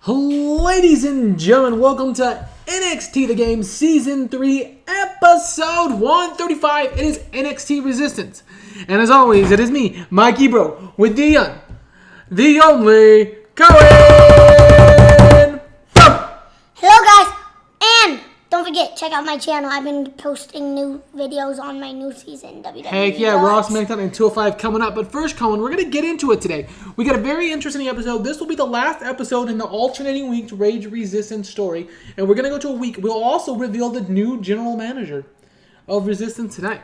Ladies and gentlemen, welcome to NXT The Game Season 3, Episode 135. It is NXT Resistance. And as always, it is me, Mikey Bro, with the only, Cohen! Hello guys, and don't forget, check out my channel. I've been posting new videos on my new season, WWE. Heck yeah, Raw, SmackDown, and 205 coming up. But first, Cohen, we're going to get into it today. We got a very interesting episode. This will be the last episode in the alternating weeks Rage Resistance story. And we're going to go to a week. We'll also reveal the new general manager of Resistance tonight.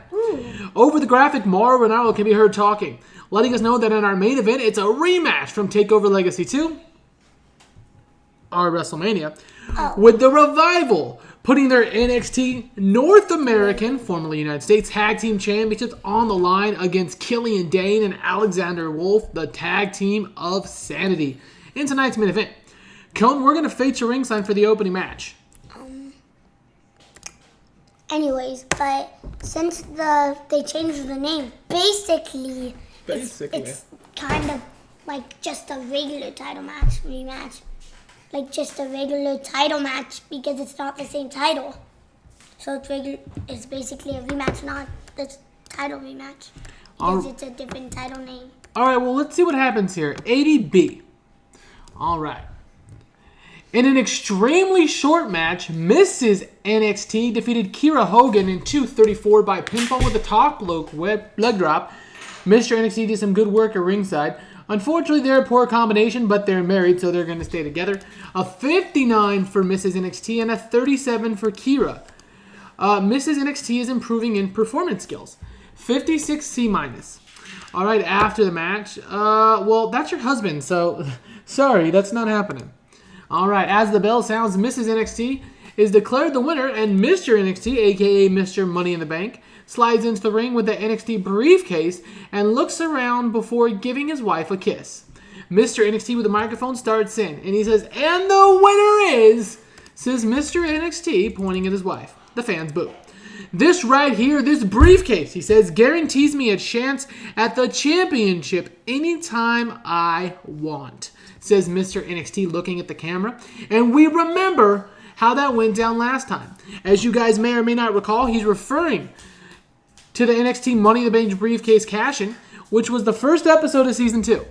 Over the graphic, Mauro Ranallo can be heard talking, letting us know that in our main event, it's a rematch from TakeOver Legacy 2, our WrestleMania, with the Revival putting their NXT North American, formerly United States, Tag Team Championships on the line against Killian Dane and Alexander Wolf, the Tag Team of Sanity, in tonight's main event. Cone, we're going to fade your ring sign for the opening match. Anyways, but since they changed the name, basically it's kind of like just a regular title match rematch. Like just a regular title match because it's not the same title. So it's basically a rematch, not the title rematch. Because it's a different title name. Alright, well, let's see what happens here. 80B. Alright. In an extremely short match, Mrs. NXT defeated Kiera Hogan in 2:34 by pinfall with a top leg drop. Mr. NXT did some good work at ringside. Unfortunately, they're a poor combination, but they're married, so they're going to stay together. A 59 for Mrs. NXT and a 37 for Kiera. Mrs. NXT is improving in performance skills. 56 C-. All right, after the match, well, that's your husband, so sorry, that's not happening. All right, as the bell sounds, Mrs. NXT is declared the winner, and Mr. NXT, a.k.a. Mr. Money in the Bank, slides into the ring with the NXT briefcase and looks around before giving his wife a kiss. Mr. NXT with the microphone starts in, and he says, "And the winner is," says Mr. NXT, pointing at his wife. The fans boo. "This right here, this briefcase," he says, "guarantees me a chance at the championship anytime I want," says Mr. NXT, looking at the camera. And we remember how that went down last time. As you guys may or may not recall, he's referring to the NXT Money in the Bank briefcase cash-in, which was the first episode of Season 2.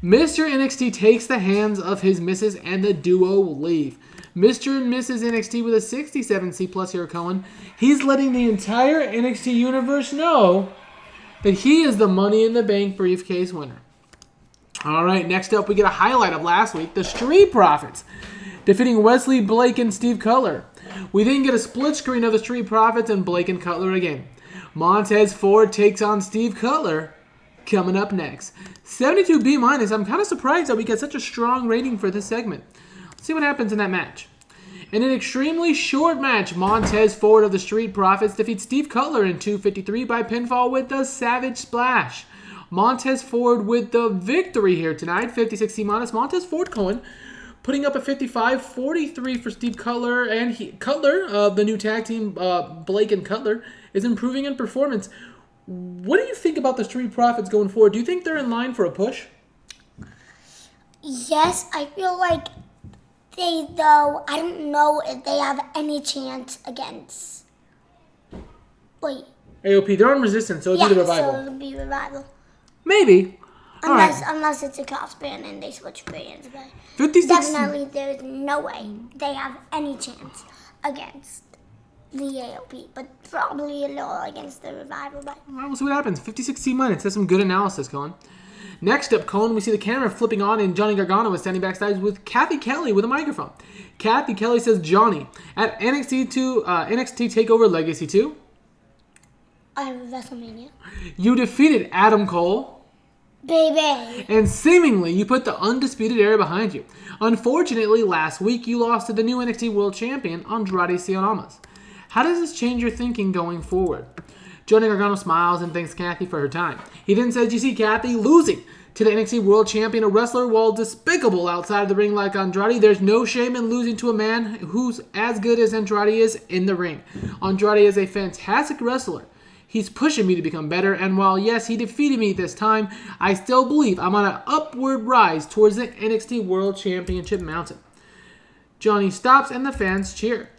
Mr. NXT takes the hands of his missus and the duo leave. Mr. and Mrs. NXT with a 67 C+ here, Cohen. He's letting the entire NXT universe know that he is the Money in the Bank briefcase winner. All right, next up we get a highlight of last week, the Street Profits defeating Wesley Blake and Steve Cutler. We then get a split screen of the Street Profits and Blake and Cutler again. Montez Ford takes on Steve Cutler coming up next. 72 B-. I'm kind of surprised that we get such a strong rating for this segment. Let's see what happens in that match. In an extremely short match, Montez Ford of the Street Profits defeats Steve Cutler in 2:53 by pinfall with the Savage Splash. Montez Ford with the victory here tonight, 56 C-. Montez Ford, Cohen, putting up a 55-43 for Steve Cutler, and Cutler of the new tag team, Blake and Cutler, is improving in performance. What do you think about the Street Profits going forward? Do you think they're in line for a push? Yes, I feel like though, I don't know if they have any chance against, AOP, they're on Resistance, so it'll be the Revival. So it'll be Revival. Maybe. Unless it's a cross brand and they switch brands, but 56. definitely there's no way they have any chance against the AOP, but probably a little against the Revival. But We'll see what happens. 56 C-. That's some good analysis, Cohen. Next up, Cohen, we see the camera flipping on, and Johnny Gargano is standing backstage with Kathy Kelly with a microphone. Kathy Kelly says, "Johnny, at NXT TakeOver Legacy 2, WrestleMania, you defeated Adam Cole. Baby. And seemingly, you put the Undisputed Era behind you. Unfortunately, last week, you lost to the new NXT World Champion, Andrade Cien Almas. How does this change your thinking going forward?" Johnny Gargano smiles and thanks Kathy for her time. He then says, "You see, Kathy, losing to the NXT World Champion, a wrestler, while despicable outside of the ring like Andrade, there's no shame in losing to a man who's as good as Andrade is in the ring. Andrade is a fantastic wrestler. He's pushing me to become better, and while yes, he defeated me this time, I still believe I'm on an upward rise towards the NXT World Championship mountain. Johnny stops and the fans cheer.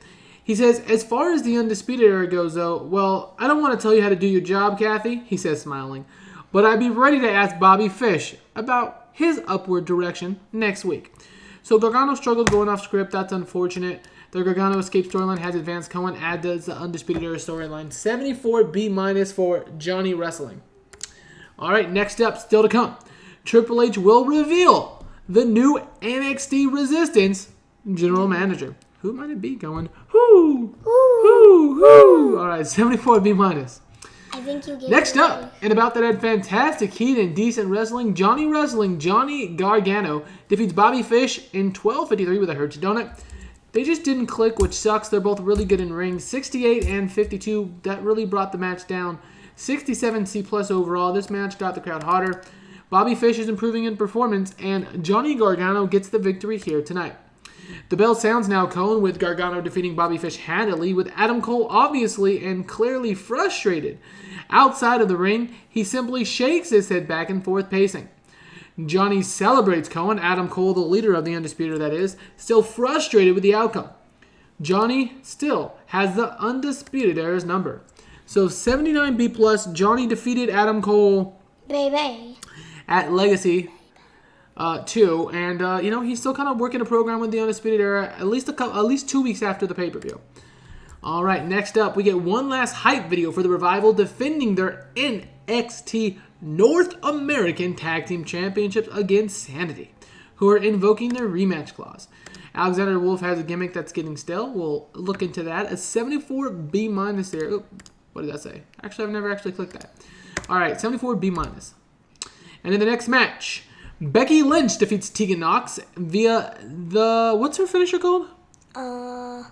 He says, as far as the Undisputed Era goes though, well, I don't want to tell you how to do your job, Kathy, he says smiling, but I'd be ready to ask Bobby Fish about his upward direction next week. So Gargano struggled going off script, that's unfortunate. The Gargano escape storyline has advanced. Cohen adds the Undisputed Era storyline. 74B- for Johnny Wrestling. Alright, next up, still to come. Triple H will reveal the new NXT Resistance General Manager. Who might it be going? Whoo! Whoo! Whoo! Alright, 74B-. I think you get Next up, and about that had fantastic heat and decent wrestling, Johnny Gargano defeats Bobby Fish in 12:53 with a Hurt Donut. They just didn't click, which sucks. They're both really good in ring. 68 and 52, that really brought the match down. 67 C+ overall. This match got the crowd hotter. Bobby Fish is improving in performance, and Johnny Gargano gets the victory here tonight. The bell sounds now, Cohen, with Gargano defeating Bobby Fish handily, with Adam Cole obviously and clearly frustrated. Outside of the ring, he simply shakes his head back and forth, pacing. Johnny celebrates Cohen, Adam Cole, the leader of the Undisputed, that is, still frustrated with the outcome. Johnny still has the Undisputed Era's number. So 79B+, Johnny defeated Adam Cole at Legacy 2, and he's still kind of working a program with the Undisputed Era at least 2 weeks after the pay-per-view. All right, next up, we get one last hype video for the Revival defending their NXT North American Tag Team Championships against Sanity, who are invoking their rematch clause. Alexander Wolf has a gimmick that's getting stale. We'll look into that. A 74B- there. Oop, what did that say? Actually, I've never actually clicked that. All right, 74B-. And in the next match, Becky Lynch defeats Tegan Nox via the... What's her finisher called? Via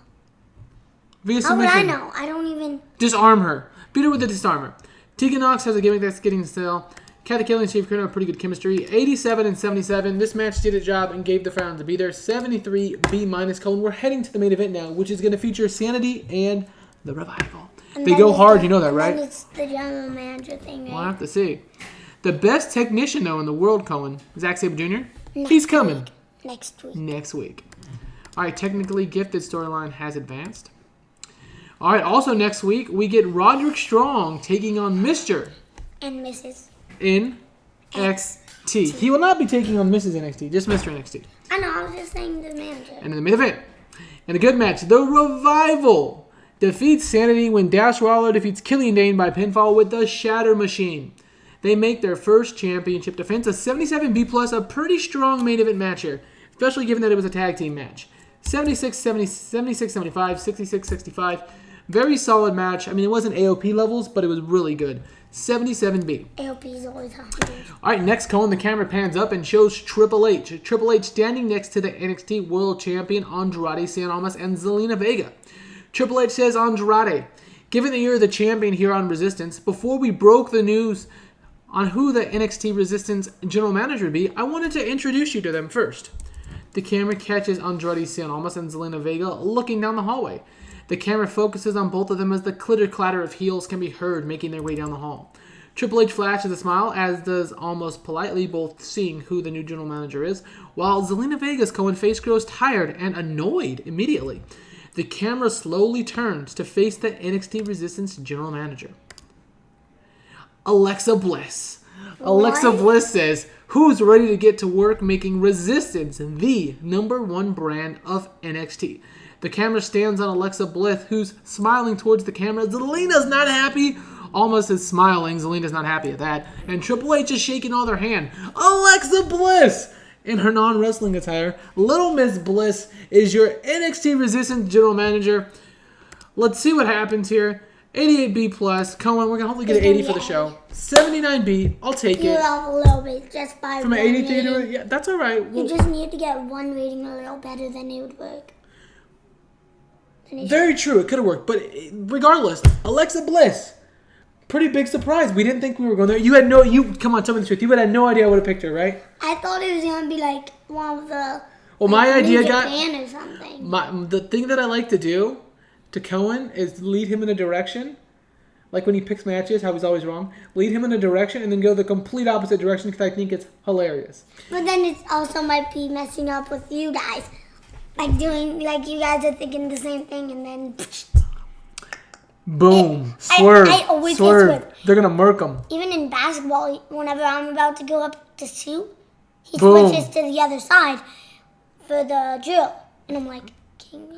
submission. How would I know? I don't even... Disarm her. Beat her with the disarmer. Tegan Nox has a gimmick that's getting stale. Kathy Kelly and Steve Kerr have pretty good chemistry. 87 and 77. This match did its job and gave the fans to be there. 73B-. Colin, we're heading to the main event now, which is going to feature Sanity and the Revival. And they go hard, you know that, right? And it's the general manager thing, right? We'll have to see. The best technician, though, in the world, Colin, Zack Sabre Jr., he's coming. Next week. All right, technically gifted storyline has advanced. All right, also next week, we get Roderick Strong taking on Mr. and Mrs. NXT. He will not be taking on Mrs. NXT, just Mr. NXT. I know, I was just saying the manager. And in the main event, in a good match, the Revival defeats Sanity when Dash Waller defeats Killian Dane by pinfall with the Shatter Machine. They make their first championship defense, a 77B+, a pretty strong main event match here, especially given that it was a tag team match. 76-75, 66-65. Very solid match. I mean, it wasn't AOP levels, but it was really good. 77B. AOP is always hard. All right, next, Colin, the camera pans up and shows Triple H. Triple H standing next to the NXT World Champion Andrade Cien Almas and Zelina Vega. Triple H says, Andrade, given that you're the champion here on Resistance, before we broke the news on who the NXT Resistance general manager would be, I wanted to introduce you to them first. The camera catches Andrade Cien Almas and Zelina Vega looking down the hallway. The camera focuses on both of them as the clitter-clatter of heels can be heard making their way down the hall. Triple H flashes a smile, as does Almost politely, both seeing who the new general manager is, while Zelina Vega's face grows tired and annoyed immediately. The camera slowly turns to face the NXT Resistance general manager. Alexa Bliss. What? Alexa Bliss says, who's ready to get to work making Resistance the #1 brand of NXT? The camera stands on Alexa Bliss, who's smiling towards the camera. Zelina's not happy. Almost is smiling. Zelina's not happy at that. And Triple H is shaking all their hand. Alexa Bliss! In her non-wrestling attire, Little Miss Bliss is your NXT Resistance general manager. Let's see what happens here. 88B+. Cohen, we're going to hopefully get an 80 for the show. 79B. I'll take You're it. off a little bit just by From an 83 to a... Yeah, that's all right. You just need to get one rating a little better, then it would work. Very true. It could have worked. But regardless, Alexa Bliss. Pretty big surprise. We didn't think we were going there. You had no... Come on, tell me the truth. You had no idea I would have picked her, right? I thought it was going to be like one of the... Well, my idea got... or something. The thing that I like to do to Cohen is lead him in a direction Like when he picks matches, how he's always wrong. Lead him in a direction and then go the complete opposite direction because I think it's hilarious. But then it also might be messing up with you guys. Like you guys are thinking the same thing and then... Boom. Swerve. I always Swerve. They're going to murk him. Even in basketball, whenever I'm about to go up to shoot, he Boom. switches to the other side for the drill. And I'm like, kidding me?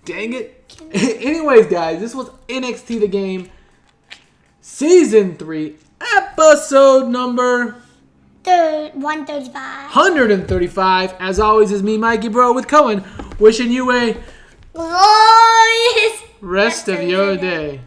Dang it. Anyways, guys, this was NXT The Game. Season 3, episode number 135. As always, is me, Mikey Bro, with Cohen, wishing you a glorious rest of your day.